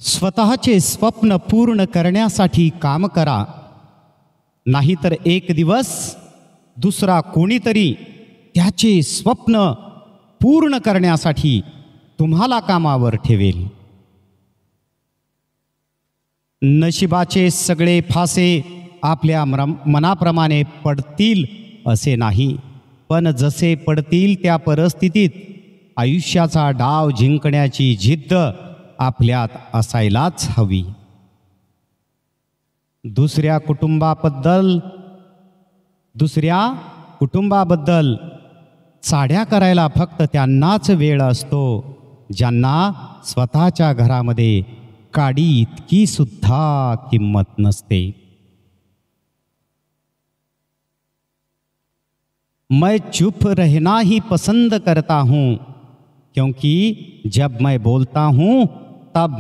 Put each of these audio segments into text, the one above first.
स्वतःचे स्वप्न पूर्ण करण्यासाठी काम करा, नाहीतर एक दिवस दुसरा कोणीतरी त्याचे स्वप्न पूर्ण करण्यासाठी तुम्हाला कामावर ठेवेल. नशिबाचे सगळे फासे आपल्या मनाप्रमाणे पडतील असे नाही, पण जसे पडतील त्या परिस्थितीत आयुष्याचा डाव जिंकण्याची जिद्द आपल्यात असायलाच हवी. दुसऱ्या कुटुंबाबद्दल चाड्या करायला फक्त त्यांनाच वेळ असतो ज्यांना स्वतःच्या घरामध्ये काडी इतकी सुद्धा किंमत नसते. मैं चुप रहना ही पसंद करता हूँ, क्योंकि जब मैं बोलता हूँ तब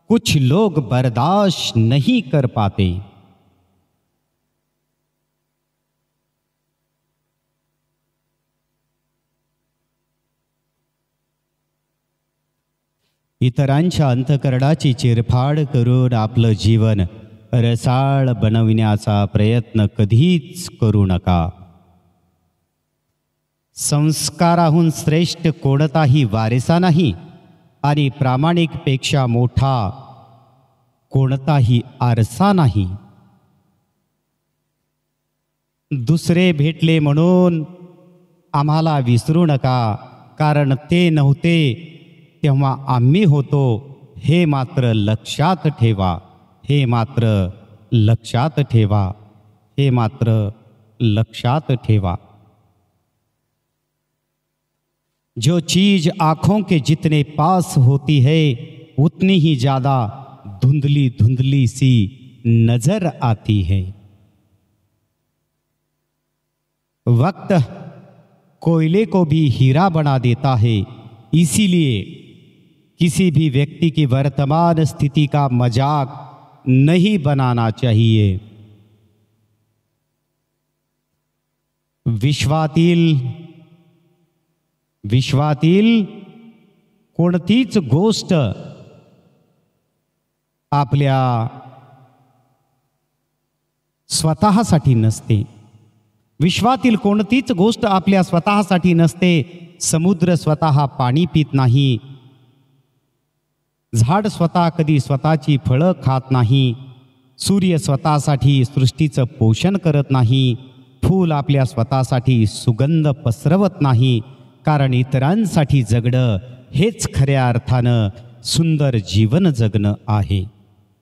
कुछ लोग बर्दाश्त नहीं कर पाते. इतरांच्या अंतःकरणाची चिरफाड करून आपलं जीवन रसाळ बनविण्याचा प्रयत्न कधीच करू नका. संस्काराहून श्रेष्ठ कोणताही वारसा नाही आणि प्रामाणिकपेक्षा मोठा कोणताही आरसा नाही. दुसरे भेटले म्हणून आम्हाला विसरू नका, कारण ते नव्हते तेव्हा आम्ही होतो हे मात्र लक्षात ठेवा. हे मात्र लक्षात ठेवा. हे मात्र लक्षात ठेवा. जो चीज आँखों के जितने पास होती है उतनी ही ज़्यादा धुंधली धुंधली सी नजर आती है. वक्त कोयले को भी हीरा बना देता है, इसीलिए किसी भी व्यक्ति की वर्तमान स्थिति का मजाक नहीं बनाना चाहिए. विश्वातील कोणतीच गोष्ट आपल्या स्वतःसाठी नसते. विश्वातील कोणतीच गोष्ट आपल्या स्वतःसाठी नसते. समुद्र स्वतः पाणी पित नाही. झाड स्वतः कधी स्वतःची फळं खात नाही. सूर्य स्वतःसाठी सृष्टीचं पोषण करत नाही. फूल आपल्या स्वतःसाठी सुगंध पसरवत नाही, कारण इतरांसाठी जगणं हेच खऱ्या अर्थानं सुंदर जीवन जगणं आहे.